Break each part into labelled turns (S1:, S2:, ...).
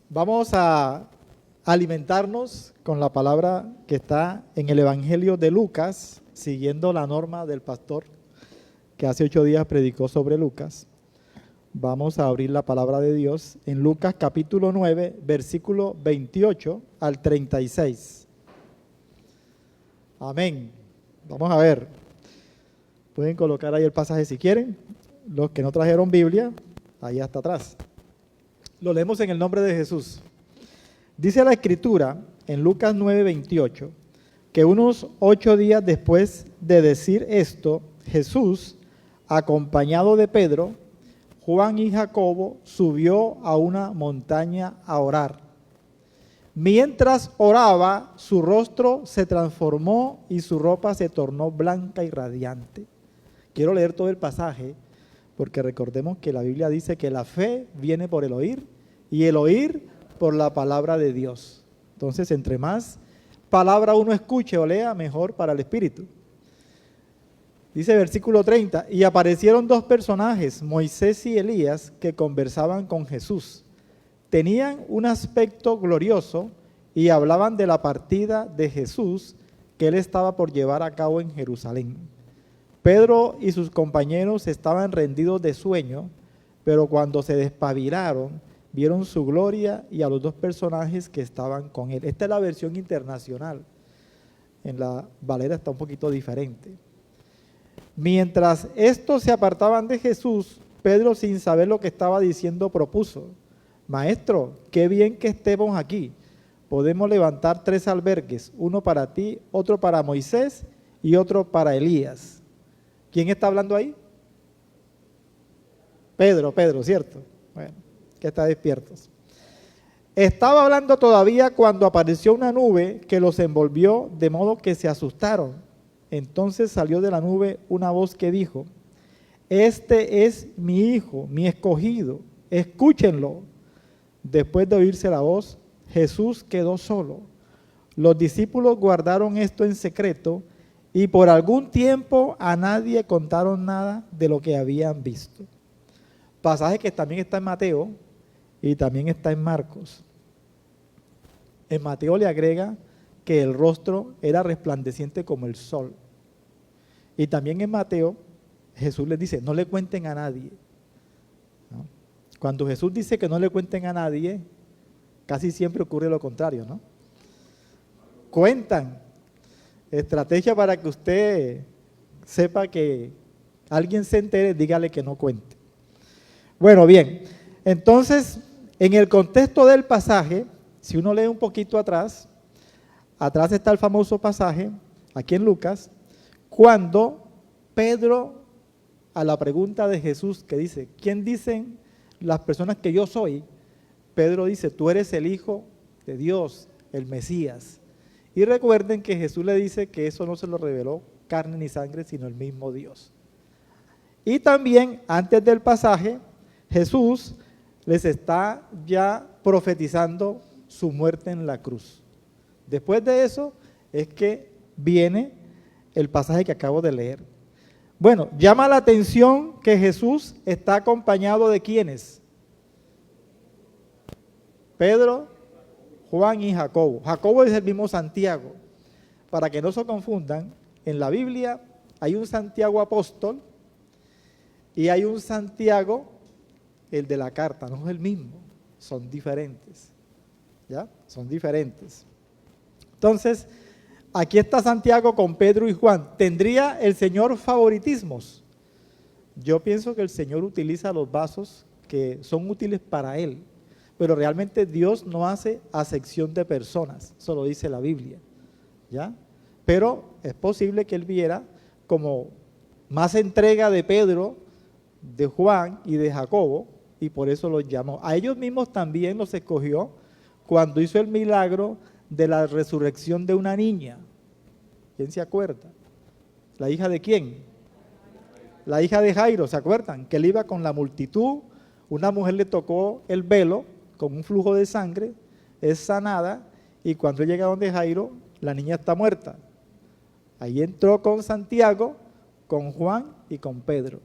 S1: Vamos a alimentarnos con la palabra que está en el Evangelio de Lucas, siguiendo la norma del pastor que hace 8 días predicó sobre Lucas. Vamos a abrir la palabra de Dios en Lucas capítulo 9, versículo 28 al 36. Amén. Vamos a ver. Pueden colocar ahí el pasaje si quieren. Los que no trajeron Biblia, ahí hasta atrás. Lo leemos en el nombre de Jesús. Dice la Escritura en Lucas 9, 28, que unos 8 días después de decir esto, Jesús, acompañado de Pedro, Juan y Jacobo, subió a una montaña a orar. Mientras oraba, su rostro se transformó y su ropa se tornó blanca y radiante. Quiero leer todo el pasaje, porque recordemos que la Biblia dice que la fe viene por el oír y el oír por la palabra de Dios. Entonces, entre más palabra uno escuche o lea, mejor para el espíritu. Dice versículo 30, y aparecieron 2 personajes, Moisés y Elías, que conversaban con Jesús. Tenían un aspecto glorioso y hablaban de la partida de Jesús que él estaba por llevar a cabo en Jerusalén. Pedro y sus compañeros estaban rendidos de sueño, pero cuando se despabilaron, vieron su gloria y a los 2 personajes que estaban con él. Esta es la versión internacional. En la Valera está un poquito diferente. Mientras estos se apartaban de Jesús, Pedro, sin saber lo que estaba diciendo, propuso: Maestro, qué bien que estemos aquí. Podemos levantar 3 albergues, uno para ti, otro para Moisés y otro para Elías. ¿Quién está hablando ahí? Pedro, ¿cierto? Bueno, que está despiertos. Estaba hablando todavía cuando apareció una nube que los envolvió, de modo que se asustaron. Entonces salió de la nube una voz que dijo: Este es mi hijo, mi escogido, escúchenlo. Después de oírse la voz, Jesús quedó solo. Los discípulos guardaron esto en secreto y por algún tiempo a nadie contaron nada de lo que habían visto. Pasaje que también está en Mateo y también está en Marcos. En Mateo le agrega que el rostro era resplandeciente como el sol. Y también en Mateo Jesús les dice: no le cuenten a nadie. ¿No? Cuando Jesús dice que no le cuenten a nadie, casi siempre ocurre lo contrario, ¿no? Cuentan. Estrategia para que usted sepa que alguien se entere, dígale que no cuente. Bueno, bien, entonces, en el contexto del pasaje, si uno lee un poquito atrás está el famoso pasaje, aquí en Lucas, cuando Pedro, a la pregunta de Jesús que dice: ¿quién dicen las personas que yo soy? Pedro dice: tú eres el Hijo de Dios, el Mesías. Y recuerden que Jesús le dice que eso no se lo reveló carne ni sangre, sino el mismo Dios. Y también, antes del pasaje, Jesús les está ya profetizando su muerte en la cruz. Después de eso es que viene el pasaje que acabo de leer. Bueno, llama la atención que Jesús está acompañado de ¿quiénes? Pedro, Juan y Jacobo. Jacobo es el mismo Santiago. Para que no se confundan, en la Biblia hay un Santiago apóstol y hay un Santiago, el de la carta, no es el mismo, son diferentes. ¿Ya? Son diferentes. Entonces, aquí está Santiago con Pedro y Juan. ¿Tendría el Señor favoritismos? Yo pienso que el Señor utiliza los vasos que son útiles para Él. Pero realmente Dios no hace acepción de personas, eso lo dice la Biblia, ¿ya? Pero es posible que Él viera como más entrega de Pedro, de Juan y de Jacobo, y por eso los llamó. A ellos mismos también los escogió cuando hizo el milagro de la resurrección de una niña. ¿Quién se acuerda? ¿La hija de quién? La hija de Jairo, ¿se acuerdan? Que él iba con la multitud, una mujer le tocó el velo con un flujo de sangre, es sanada, y cuando llega donde Jairo, la niña está muerta. Ahí entró con Santiago, con Juan y con Pedro.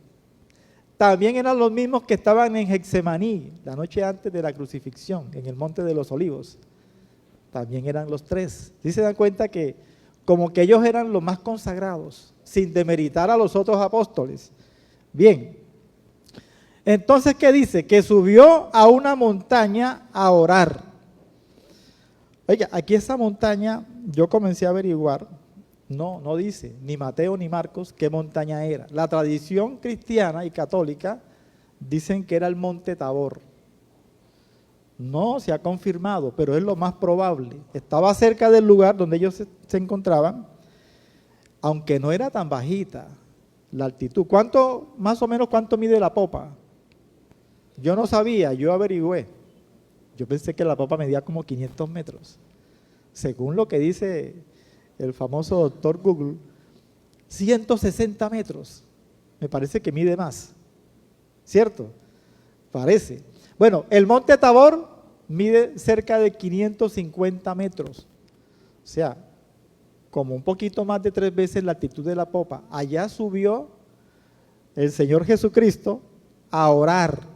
S1: también eran los mismos que estaban en Getsemaní, la noche antes de la crucifixión, en el Monte de los Olivos. También eran los tres. ¿Sí se dan cuenta que como que ellos eran los más consagrados, sin demeritar a los otros apóstoles? Bien. Entonces, ¿qué dice? Que subió a una montaña a orar. Oiga, aquí esa montaña, yo comencé a averiguar, no dice ni Mateo ni Marcos qué montaña era. La tradición cristiana y católica dicen que era el Monte Tabor. No se ha confirmado, pero es lo más probable. Estaba cerca del lugar donde ellos se encontraban, aunque no era tan bajita la altitud. Más o menos cuánto mide la popa? Yo no sabía, yo averigüé. Yo pensé que la popa medía como 500 metros. Según lo que dice el famoso doctor Google, 160 metros. Me parece que mide más. ¿Cierto? Parece. Bueno, el Monte Tabor mide cerca de 550 metros. O sea, como un poquito más de 3 veces la altitud de la popa. Allá subió el Señor Jesucristo a orar.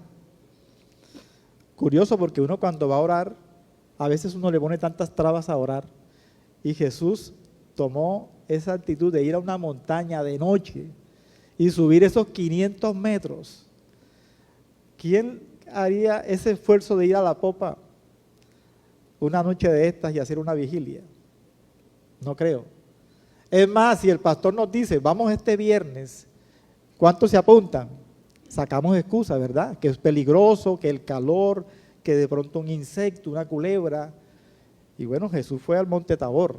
S1: Curioso, porque uno cuando va a orar, a veces uno le pone tantas trabas a orar, y Jesús tomó esa actitud de ir a una montaña de noche y subir esos 500 metros. ¿Quién haría ese esfuerzo de ir a la popa una noche de estas y hacer una vigilia? No creo. Es más, si el pastor nos dice, vamos este viernes, ¿cuántos se apuntan? Sacamos excusa, ¿verdad? Que es peligroso, que el calor, que de pronto un insecto, una culebra. Y bueno, Jesús fue al Monte Tabor.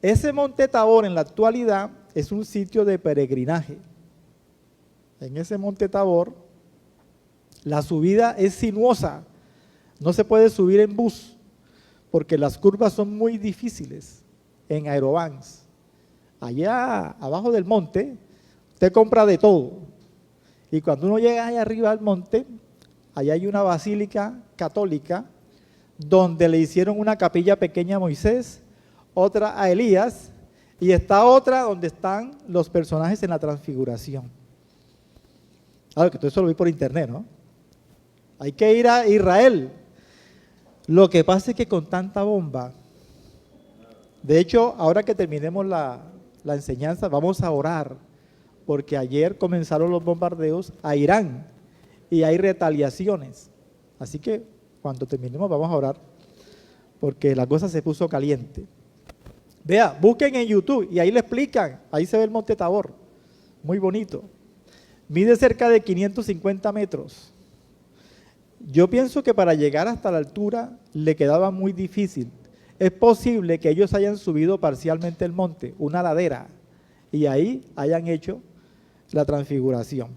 S1: Ese Monte Tabor en la actualidad es un sitio de peregrinaje. En ese Monte Tabor la subida es sinuosa, no se puede subir en bus porque las curvas son muy difíciles en aerovans. Allá abajo del monte usted compra de todo, y cuando uno llega allá arriba al monte, allá hay una basílica católica donde le hicieron una capilla pequeña a Moisés, otra a Elías, y está otra donde están los personajes en la transfiguración. Claro que todo eso lo vi por internet, ¿no? Hay que ir a Israel. Lo que pasa es que con tanta bomba, de hecho, ahora que terminemos la enseñanza, vamos a orar, porque ayer comenzaron los bombardeos a Irán y hay retaliaciones. Así que cuando terminemos vamos a orar, porque la cosa se puso caliente. Vea, busquen en YouTube y ahí le explican, ahí se ve el Monte Tabor, muy bonito. Mide cerca de 550 metros. Yo pienso que para llegar hasta la altura le quedaba muy difícil. Es posible que ellos hayan subido parcialmente el monte, una ladera, y ahí hayan hecho la transfiguración.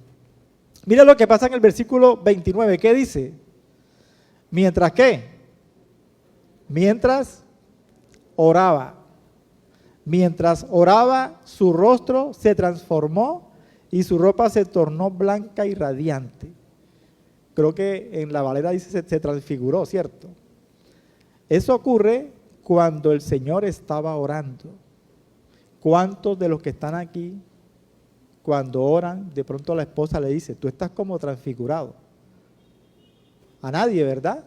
S1: Mira lo que pasa en el versículo 29, ¿qué dice? ¿Mientras qué? Mientras oraba. Mientras oraba, su rostro se transformó y su ropa se tornó blanca y radiante. Creo que en la Valera dice se transfiguró, ¿cierto? Eso ocurre cuando el Señor estaba orando. ¿Cuántos de los que están aquí, cuando oran, de pronto la esposa le dice, tú estás como transfigurado? A nadie, ¿verdad?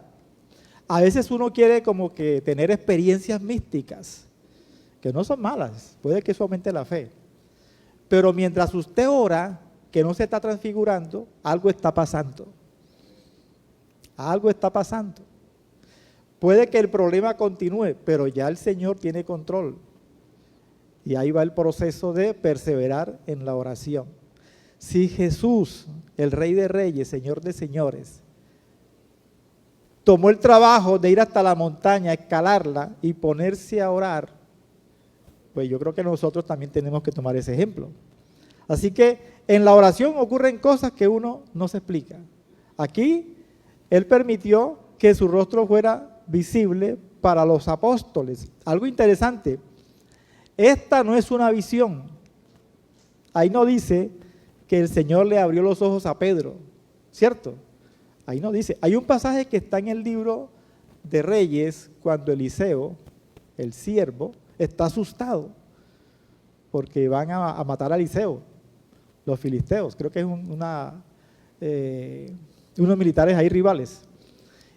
S1: A veces uno quiere como que tener experiencias místicas, que no son malas, puede que eso aumente la fe. Pero mientras usted ora, que no se está transfigurando, algo está pasando. Algo está pasando. Puede que el problema continúe, pero ya el Señor tiene control. Y ahí va el proceso de perseverar en la oración. Si Jesús, el Rey de Reyes, Señor de Señores, tomó el trabajo de ir hasta la montaña, escalarla y ponerse a orar, pues yo creo que nosotros también tenemos que tomar ese ejemplo. Así que en la oración ocurren cosas que uno no se explica. Aquí Él permitió que su rostro fuera visible para los apóstoles. Algo interesante, esta no es una visión. Ahí no dice que el Señor le abrió los ojos a Pedro, ¿cierto? Ahí no dice. Hay un pasaje que está en el libro de Reyes cuando Eliseo, el siervo, está asustado porque van a matar a Eliseo, los filisteos. Creo que es unos militares ahí rivales.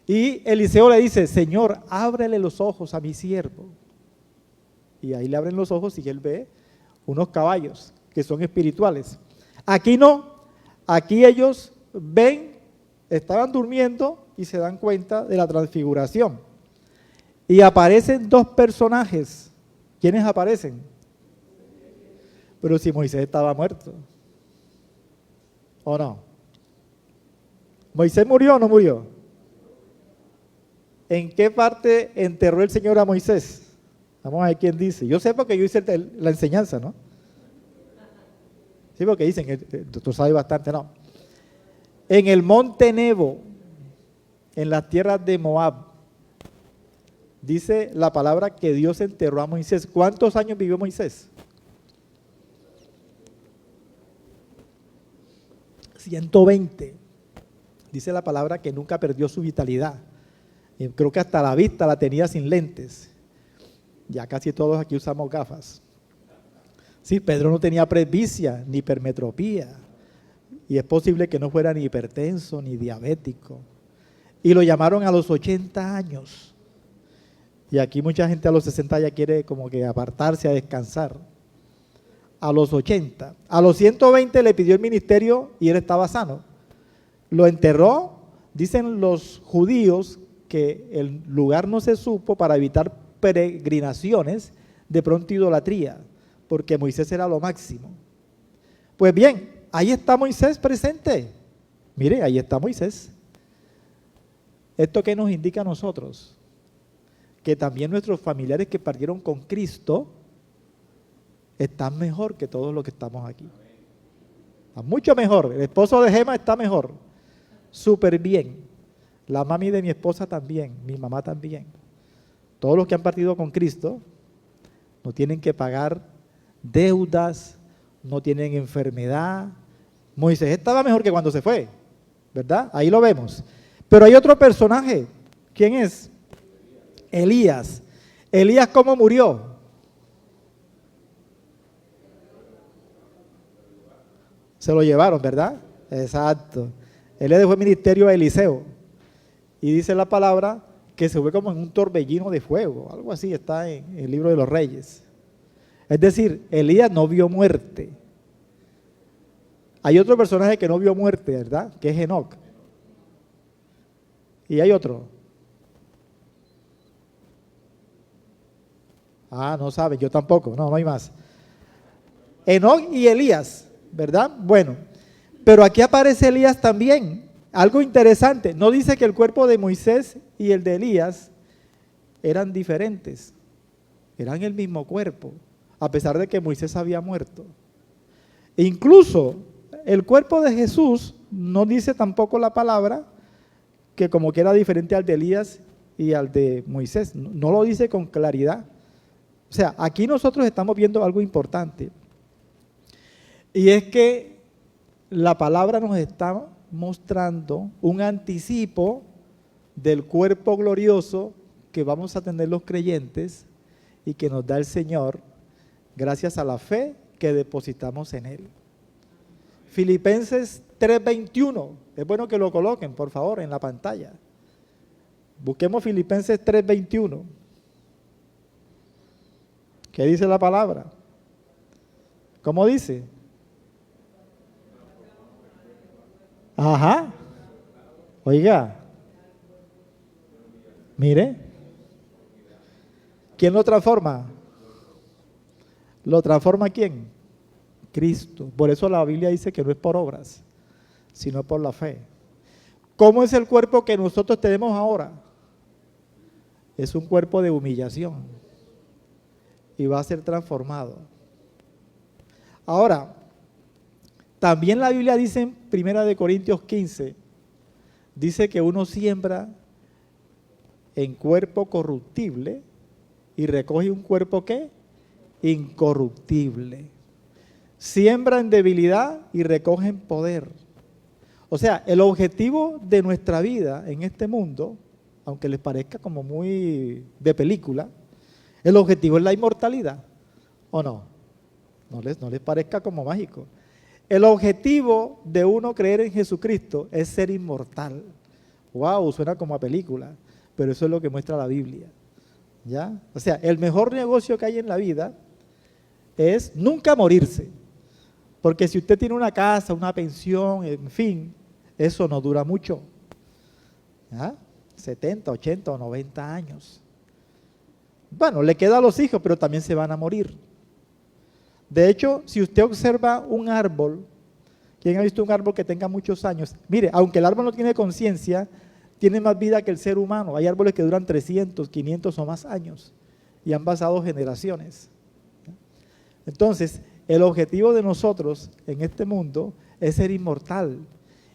S1: Y Eliseo le dice, Señor, ábrele los ojos a mi siervo. Y ahí le abren los ojos y él ve unos caballos que son espirituales. Aquí no, aquí ellos ven, estaban durmiendo y se dan cuenta de la transfiguración. Y aparecen dos personajes. ¿Quiénes aparecen? Pero si Moisés estaba muerto. ¿O no? ¿Moisés murió o no murió? ¿En qué parte enterró el Señor a Moisés? Vamos a ver quién dice. Yo sé porque yo hice la enseñanza, ¿no? Sí, porque dicen, tú sabes bastante, no. En el monte Nebo, en las tierras de Moab, dice la palabra que Dios enterró a Moisés. ¿Cuántos años vivió Moisés? 120. Dice la palabra que nunca perdió su vitalidad. Y creo que hasta la vista la tenía sin lentes. Ya casi todos aquí usamos gafas. Sí, Pedro no tenía presbicia ni hipermetropía. Y es posible que no fuera ni hipertenso ni diabético. Y lo llamaron a los 80 años. Y aquí mucha gente a los 60 ya quiere como que apartarse a descansar. A los 80. A los 120 le pidió el ministerio y él estaba sano. Lo enterró. Dicen los judíos que el lugar no se supo para evitar peregrinaciones, de pronto idolatría, porque Moisés era lo máximo. Pues bien, ahí está Moisés presente. Mire, ahí está Moisés. ¿Esto qué nos indica a nosotros? Que también nuestros familiares que partieron con Cristo están mejor que todos los que estamos aquí. Están mucho mejor. El esposo de Gema está mejor. Súper bien. La mami de mi esposa también, mi mamá también. Todos los que han partido con Cristo no tienen que pagar deudas, no tienen enfermedad. Moisés estaba mejor que cuando se fue, ¿verdad? Ahí lo vemos. Pero hay otro personaje. ¿Quién es? Elías. ¿Elías cómo murió? Se lo llevaron, ¿verdad? Exacto. Él le dejó el ministerio a Eliseo. Y dice la palabra que se fue como en un torbellino de fuego, algo así está en el libro de los Reyes. Es decir, Elías no vio muerte. Hay otro personaje que no vio muerte, ¿verdad? Que es Enoc. Y hay otro. Ah, no saben, yo tampoco, no hay más. Enoc y Elías, ¿verdad? Bueno, pero aquí aparece Elías también. Algo interesante, no dice que el cuerpo de Moisés y el de Elías eran diferentes, eran el mismo cuerpo, a pesar de que Moisés había muerto. E incluso el cuerpo de Jesús no dice tampoco la palabra que como que era diferente al de Elías y al de Moisés, no lo dice con claridad. O sea, aquí nosotros estamos viendo algo importante, y es que la palabra nos está mostrando un anticipo del cuerpo glorioso que vamos a tener los creyentes y que nos da el Señor gracias a la fe que depositamos en Él. Filipenses 3:21, es bueno que lo coloquen por favor en la pantalla. Busquemos Filipenses 3:21. ¿Qué dice la palabra? ¿Cómo dice? Ajá. Oiga. Mire. ¿Quién lo transforma? ¿Lo transforma quién? Cristo. Por eso la Biblia dice que no es por obras, sino por la fe. ¿Cómo es el cuerpo que nosotros tenemos ahora? Es un cuerpo de humillación y va a ser transformado. Ahora, también la Biblia dice en 1 Corintios 15, dice que uno siembra en cuerpo corruptible y recoge un cuerpo ¿qué? Incorruptible. Siembra en debilidad y recoge en poder. O sea, el objetivo de nuestra vida en este mundo, aunque les parezca como muy de película, el objetivo es la inmortalidad, ¿o no? No les parezca como mágico. El objetivo de uno creer en Jesucristo es ser inmortal. Wow, suena como a película, pero eso es lo que muestra la Biblia. ¿Ya? O sea, el mejor negocio que hay en la vida es nunca morirse. Porque si usted tiene una casa, una pensión, en fin, eso no dura mucho. ¿Ya? 70, 80 o 90 años. Bueno, le queda a los hijos, pero también se van a morir. De hecho, si usted observa un árbol, ¿quién ha visto un árbol que tenga muchos años? Mire, aunque el árbol no tiene conciencia, tiene más vida que el ser humano. Hay árboles que duran 300, 500 o más años y han pasado generaciones. Entonces, el objetivo de nosotros en este mundo es ser inmortal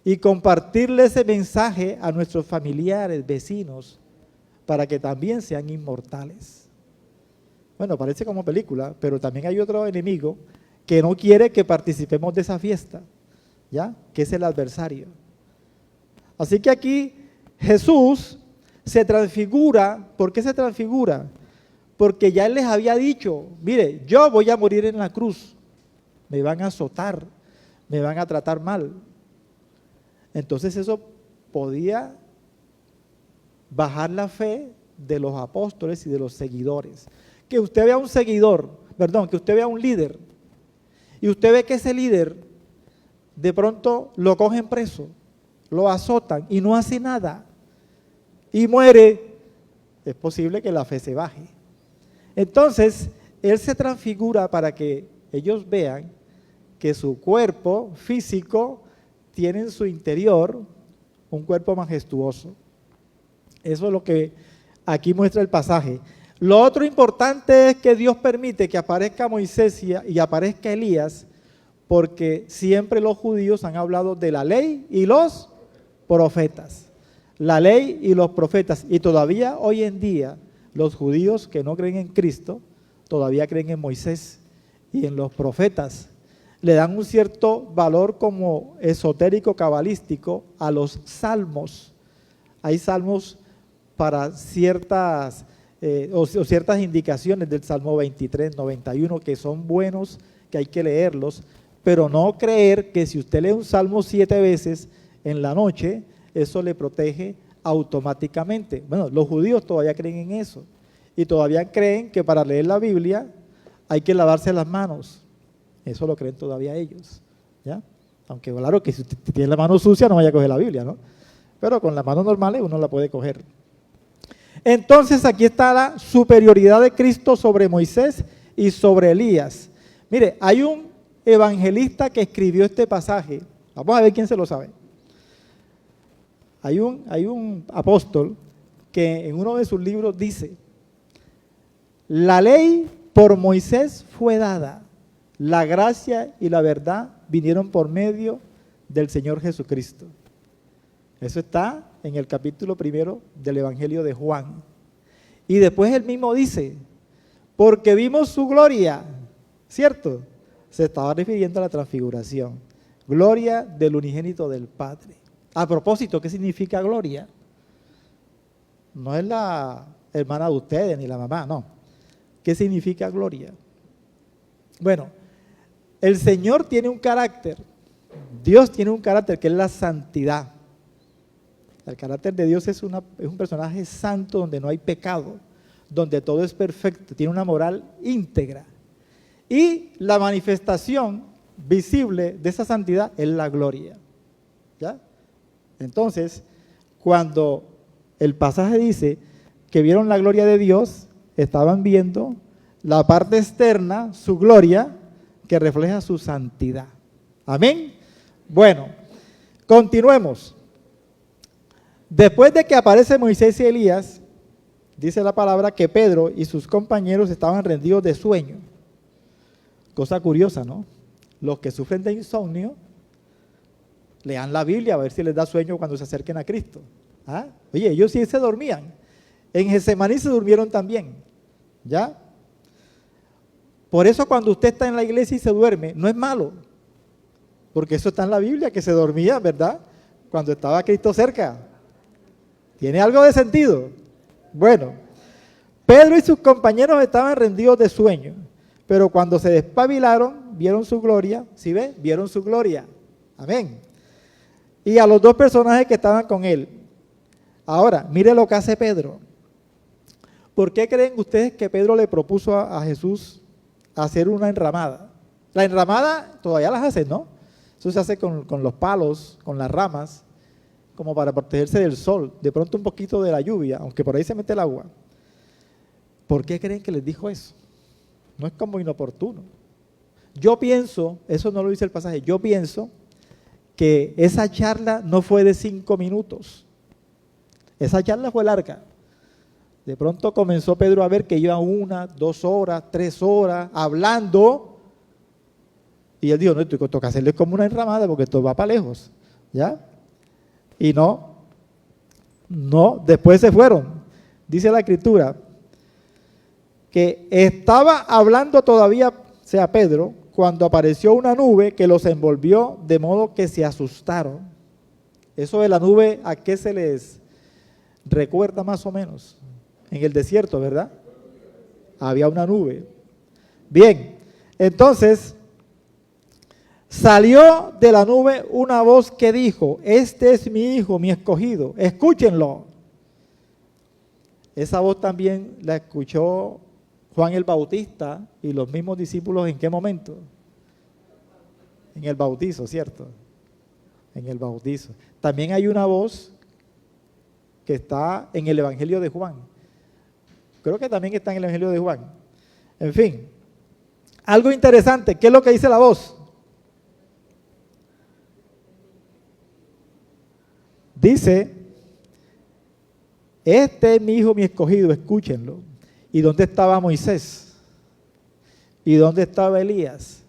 S1: y compartirle ese mensaje a nuestros familiares, vecinos, para que también sean inmortales. Bueno, parece como película, pero también hay otro enemigo que no quiere que participemos de esa fiesta, ¿ya? Que es el adversario. Así que aquí Jesús se transfigura. ¿Por qué se transfigura? Porque ya Él les había dicho, mire, yo voy a morir en la cruz, me van a azotar, me van a tratar mal. Entonces eso podía bajar la fe de los apóstoles y de los seguidores. Que usted vea un seguidor, que usted vea un líder, y usted ve que ese líder de pronto lo cogen preso, lo azotan y no hace nada, y muere, es posible que la fe se baje. Entonces, Él se transfigura para que ellos vean que su cuerpo físico tiene en su interior un cuerpo majestuoso. Eso es lo que aquí muestra el pasaje. Lo otro importante es que Dios permite que aparezca Moisés y aparezca Elías, porque siempre los judíos han hablado de la ley y los profetas. La ley y los profetas. Y todavía hoy en día los judíos que no creen en Cristo, todavía creen en Moisés y en los profetas. Le dan un cierto valor como esotérico, cabalístico a los salmos. Hay salmos para ciertas ciertas indicaciones del Salmo 23, 91 que son buenos, que hay que leerlos, pero no creer que si usted lee un Salmo 7 veces en la noche, eso le protege automáticamente. Bueno, los judíos todavía creen en eso y todavía creen que para leer la Biblia hay que lavarse las manos. Eso lo creen todavía ellos, ¿ya? Aunque claro que si usted tiene la mano sucia no vaya a coger la Biblia, ¿no? Pero con las manos normales uno la puede coger. Entonces aquí está la superioridad de Cristo sobre Moisés y sobre Elías. Mire, hay un evangelista que escribió este pasaje. Vamos a ver quién se lo sabe. Hay un apóstol que en uno de sus libros dice: la ley por Moisés fue dada, la gracia y la verdad vinieron por medio del Señor Jesucristo. Eso está en el capítulo 1 del Evangelio de Juan. Y después él mismo dice, porque vimos su gloria, ¿cierto? Se estaba refiriendo a la transfiguración. Gloria del unigénito del Padre. A propósito, ¿qué significa gloria? No es la hermana de ustedes ni la mamá, no. ¿Qué significa gloria? Bueno, el Señor tiene un carácter, Dios tiene un carácter que es la santidad. El carácter de Dios es un personaje santo donde no hay pecado, donde todo es perfecto, tiene una moral íntegra. Y la manifestación visible de esa santidad es la gloria. ¿Ya? Entonces, cuando el pasaje dice que vieron la gloria de Dios, estaban viendo la parte externa, su gloria, que refleja su santidad. Amén. Bueno, continuemos. Después de que aparece Moisés y Elías, dice la palabra que Pedro y sus compañeros estaban rendidos de sueño. Cosa curiosa, ¿no? Los que sufren de insomnio, lean la Biblia a ver si les da sueño cuando se acerquen a Cristo. ¿Ah? Oye, ellos sí se dormían. En Getsemaní se durmieron también. ¿Ya? Por eso cuando usted está en la iglesia y se duerme, no es malo. Porque eso está en la Biblia, que se dormía, ¿verdad? Cuando estaba Cristo cerca. ¿Tiene algo de sentido? Bueno, Pedro y sus compañeros estaban rendidos de sueño, Pero cuando se despabilaron, vieron su gloria. ¿Sí ven? Vieron su gloria. Amén. Y a los dos personajes que estaban con él. Ahora, mire lo que hace Pedro. ¿Por qué creen ustedes que Pedro le propuso a Jesús hacer una enramada? La enramada todavía las hacen, ¿no? Eso se hace con los palos, con las ramas, como para protegerse del sol, de pronto un poquito de la lluvia, aunque por ahí se mete el agua. ¿Por qué creen que les dijo eso? No es como inoportuno. Yo pienso, eso no lo dice el pasaje, yo pienso que esa charla no fue de 5 minutos. Esa charla fue larga. De pronto comenzó Pedro a ver que iba 1, 2 horas, 3 horas hablando. Y él dijo, no, toca hacerle como una enramada porque esto va para lejos. ¿Ya? Y no, después se fueron. Dice la Escritura que estaba hablando todavía, o sea, Pedro, cuando apareció una nube que los envolvió de modo que se asustaron. Eso de la nube, ¿a qué se les recuerda más o menos? En el desierto, ¿verdad? Había una nube. Bien, entonces salió de la nube una voz que dijo, este es mi hijo, mi escogido, escúchenlo. Esa voz también la escuchó Juan el Bautista y los mismos discípulos, ¿en qué momento? En el bautizo, ¿cierto? En el bautizo. También hay una voz que está en el Evangelio de Juan. Creo que también está en el Evangelio de Juan. En fin, algo interesante, ¿qué es lo que dice la voz? Dice, este es mi hijo, mi escogido, escúchenlo. ¿Y dónde estaba Moisés? ¿Y dónde estaba Elías?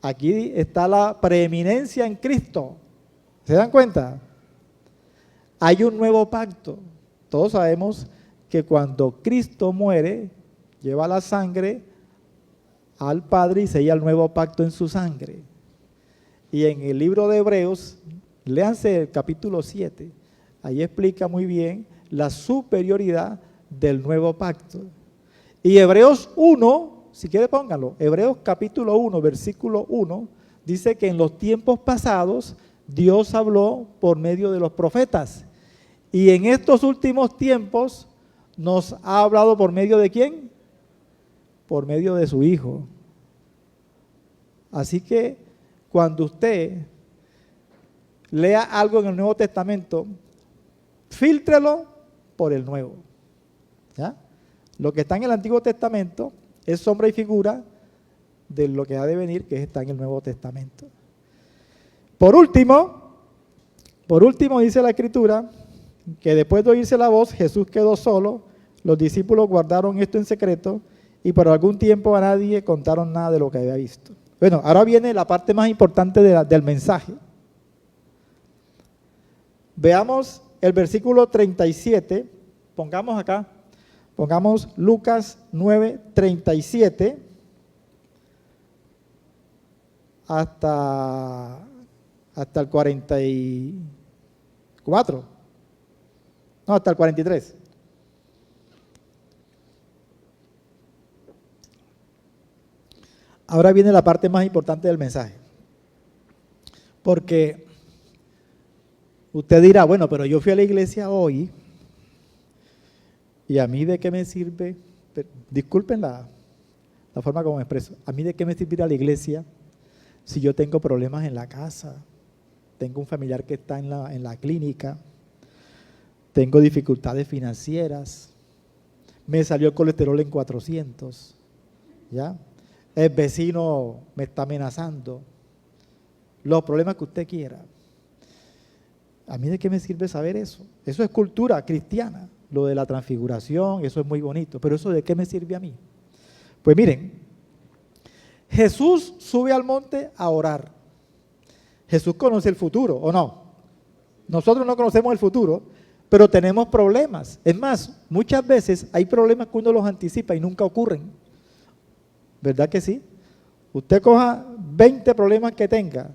S1: Aquí está la preeminencia en Cristo. ¿Se dan cuenta? Hay un nuevo pacto. Todos sabemos que cuando Cristo muere, lleva la sangre al Padre y sella el nuevo pacto en su sangre. Y en el libro de Hebreos, léanse el capítulo 7, ahí explica muy bien la superioridad del nuevo pacto. Y Hebreos 1, si quiere pónganlo, Hebreos capítulo 1, versículo 1, dice que en los tiempos pasados Dios habló por medio de los profetas. Y en estos últimos tiempos nos ha hablado por medio de ¿quién? Por medio de su Hijo. Así que cuando usted lea algo en el Nuevo Testamento, fíltrelo por el Nuevo. ¿Ya? Lo que está en el Antiguo Testamento es sombra y figura de lo que ha de venir, que está en el Nuevo Testamento. Por último dice la Escritura que después de oírse la voz, Jesús quedó solo, los discípulos guardaron esto en secreto y por algún tiempo a nadie contaron nada de lo que había visto. Bueno, ahora viene la parte más importante del mensaje. Veamos el versículo 37, pongamos Lucas 9, 37 hasta el 44, no, hasta el 43. Ahora viene la parte más importante del mensaje, porque usted dirá, bueno, pero yo fui a la iglesia hoy y a mí de qué me sirve, disculpen la forma como me expreso, a mí de qué me sirve ir a la iglesia si yo tengo problemas en la casa, tengo un familiar que está en la clínica, tengo dificultades financieras, me salió el colesterol en 400, ¿ya? El vecino me está amenazando, los problemas que usted quiera. ¿A mí de qué me sirve saber eso? Eso es cultura cristiana, lo de la transfiguración, eso es muy bonito, pero ¿eso de qué me sirve a mí? Pues miren, Jesús sube al monte a orar. Jesús conoce el futuro, ¿o no? Nosotros no conocemos el futuro, pero tenemos problemas. Es más, muchas veces hay problemas que uno los anticipa y nunca ocurren. ¿Verdad que sí? Usted coja 20 problemas que tenga.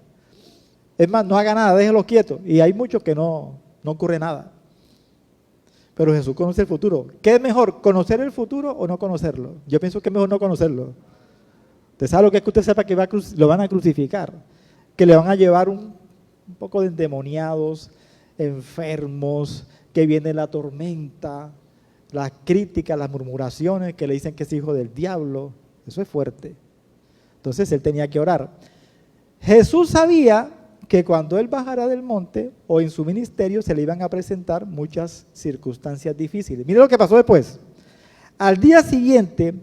S1: Es más, no haga nada, déjelos quietos. Y hay muchos que no ocurre nada. pero Jesús conoce el futuro. ¿Qué es mejor, conocer el futuro o no conocerlo? Yo pienso que es mejor no conocerlo. ¿Usted sabe lo que es que usted sepa que lo van a crucificar? Que le van a llevar un poco de endemoniados, enfermos, que viene la tormenta, las críticas, las murmuraciones, que le dicen que es hijo del diablo. Eso es fuerte. Entonces él tenía que orar. Jesús sabía que cuando él bajara del monte o en su ministerio se le iban a presentar muchas circunstancias difíciles. Mire lo que pasó después. Al día siguiente,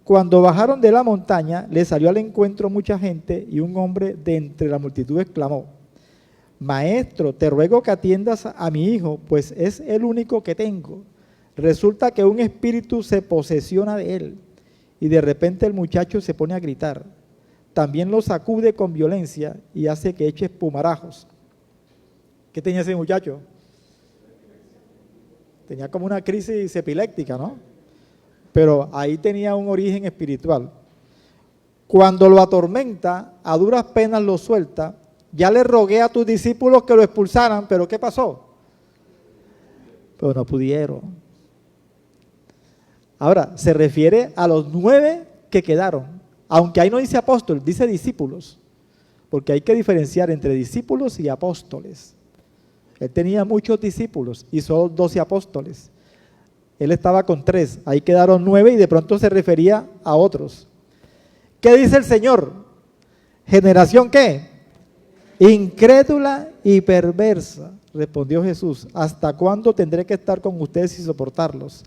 S1: cuando bajaron de la montaña, le salió al encuentro mucha gente y un hombre de entre la multitud exclamó: Maestro, te ruego que atiendas a mi hijo, pues es el único que tengo. Resulta que un espíritu se posesiona de él y de repente el muchacho se pone a gritar. También lo sacude con violencia y hace que eche espumarajos. ¿Qué tenía ese muchacho? Tenía como una crisis epiléptica, ¿no? Pero ahí tenía un origen espiritual. Cuando lo atormenta, a duras penas lo suelta. Ya le rogué a tus discípulos que lo expulsaran, pero ¿qué pasó? Pero no pudieron. Ahora, se refiere a los 9 que quedaron. Aunque ahí no dice apóstol, dice discípulos, porque hay que diferenciar entre discípulos y apóstoles. Él tenía muchos discípulos y solo 12 apóstoles. Él estaba con 3, ahí quedaron 9 y de pronto se refería a otros. ¿Qué dice el Señor? ¿Generación qué? Incrédula y perversa, respondió Jesús. ¿Hasta cuándo tendré que estar con ustedes y soportarlos?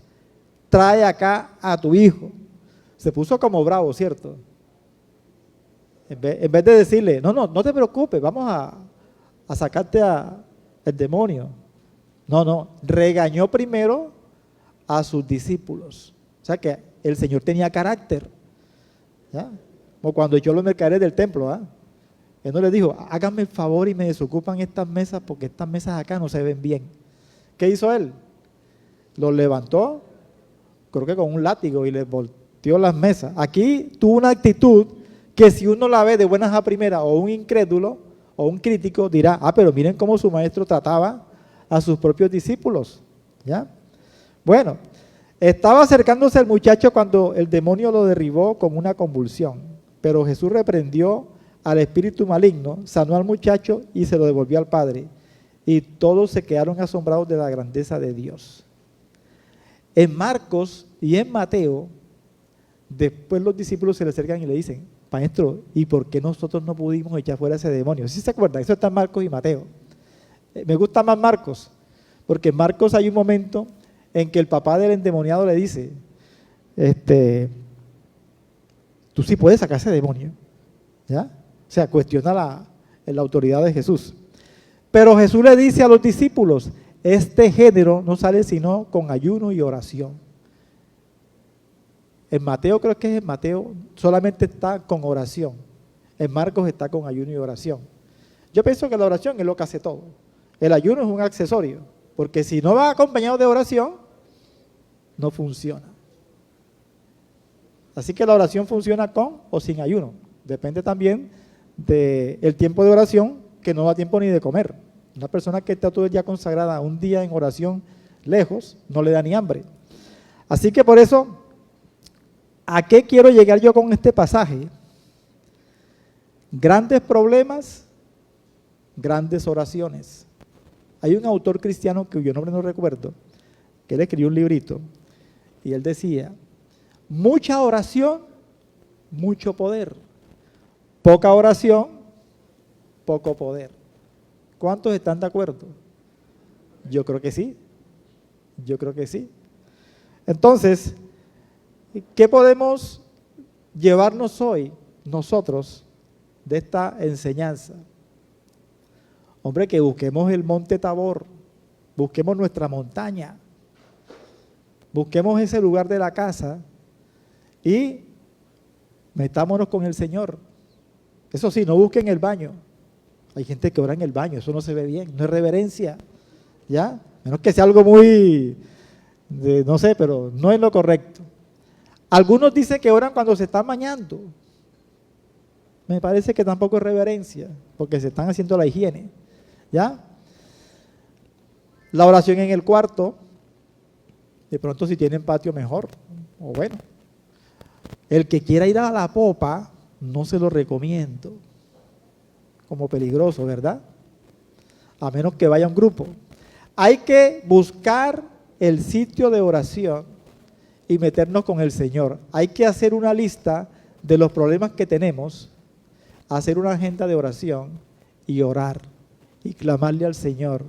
S1: Trae acá a tu hijo. Se puso como bravo, ¿cierto? En vez de decirle, no te preocupes, vamos a sacarte el demonio. No, regañó primero a sus discípulos. O sea que el Señor tenía carácter, ¿ya? Como cuando echó los mercaderes del templo, ¿ah? Él no les dijo, háganme el favor y me desocupan estas mesas porque estas mesas acá no se ven bien. ¿Qué hizo él? Los levantó, creo que con un látigo, y les volteó las mesas. Aquí tuvo una actitud que si uno la ve de buenas a primeras, o un incrédulo o un crítico dirá, pero miren cómo su maestro trataba a sus propios discípulos, ¿ya? Bueno, estaba acercándose el muchacho cuando el demonio lo derribó con una convulsión, pero Jesús reprendió al espíritu maligno, sanó al muchacho y se lo devolvió al padre, y todos se quedaron asombrados de la grandeza de Dios. En Marcos y en Mateo, después los discípulos se le acercan y le dicen, Maestro, ¿y por qué nosotros no pudimos echar fuera ese demonio? ¿Sí se acuerdan? Eso está en Marcos y Mateo. Me gusta más Marcos, porque en Marcos hay un momento en que el papá del endemoniado le dice, tú sí puedes sacar ese demonio, ¿ya? O sea, cuestiona la autoridad de Jesús. Pero Jesús le dice a los discípulos, este género no sale sino con ayuno y oración. En Mateo, creo que es en Mateo, solamente está con oración. En Marcos está con ayuno y oración. Yo pienso que la oración es lo que hace todo. El ayuno es un accesorio, porque si no va acompañado de oración, no funciona. Así que la oración funciona con o sin ayuno. Depende también del tiempo de oración, que no da tiempo ni de comer. Una persona que está todo el día consagrada un día en oración lejos, no le da ni hambre. Así que por eso, ¿a qué quiero llegar yo con este pasaje? Grandes problemas, grandes oraciones. Hay un autor cristiano cuyo nombre no recuerdo, que él escribió un librito y él decía, mucha oración, mucho poder. Poca oración, poco poder. ¿Cuántos están de acuerdo? Yo creo que sí. Yo creo que sí. Entonces, ¿qué podemos llevarnos hoy nosotros de esta enseñanza? Hombre, que busquemos el monte Tabor, busquemos nuestra montaña, busquemos ese lugar de la casa y metámonos con el Señor. Eso sí, no busquen el baño. Hay gente que ora en el baño, eso no se ve bien, no es reverencia, ¿ya? Menos que sea algo muy, no sé, pero no es lo correcto. Algunos dicen que oran cuando se están bañando. Me parece que tampoco es reverencia, porque se están haciendo la higiene, ¿ya? La oración en el cuarto, De pronto si tienen patio mejor, o bueno. El que quiera ir a la popa, no se lo recomiendo, como peligroso, ¿verdad? A menos que vaya un grupo. Hay que buscar el sitio de oración y meternos con el Señor. Hay que hacer una lista de los problemas que tenemos, hacer una agenda de oración y orar y clamarle al Señor.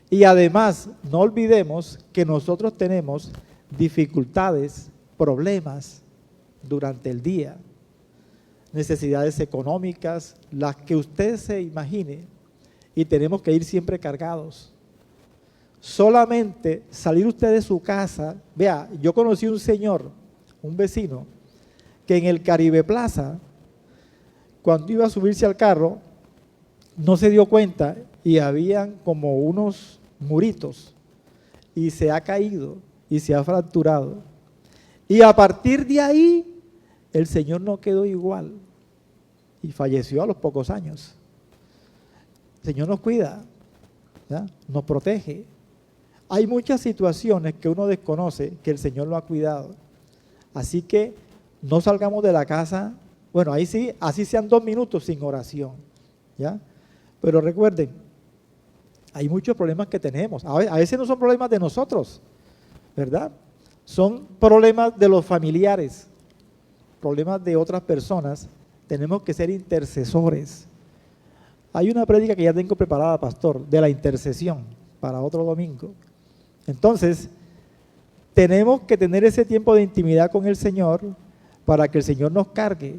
S1: Y además, no olvidemos que nosotros tenemos dificultades, problemas durante el día, necesidades económicas, las que usted se imagine, y tenemos que ir siempre cargados. Solamente salir usted de su casa, vea, yo conocí un señor, un vecino, que en el Caribe Plaza, cuando iba a subirse al carro, no se dio cuenta y habían como unos muritos y se ha caído y se ha fracturado. Y a partir de ahí, el señor no quedó igual y falleció a los pocos años. El Señor nos cuida, ¿ya? Nos protege. Hay muchas situaciones que uno desconoce que el Señor lo ha cuidado. Así que no salgamos de la casa, bueno, ahí sí, así sean 2 minutos sin oración, ¿ya? Pero recuerden, hay muchos problemas que tenemos. A veces no son problemas de nosotros, ¿verdad? Son problemas de los familiares, problemas de otras personas. Tenemos que ser intercesores. Hay una prédica que ya tengo preparada, pastor, de la intercesión para otro domingo. Entonces, tenemos que tener ese tiempo de intimidad con el Señor para que el Señor nos cargue.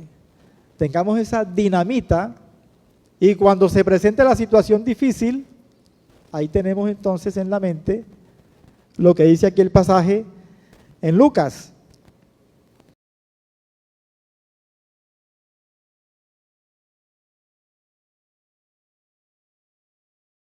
S1: Tengamos esa dinamita y cuando se presente la situación difícil, ahí tenemos entonces en la mente lo que dice aquí el pasaje en Lucas.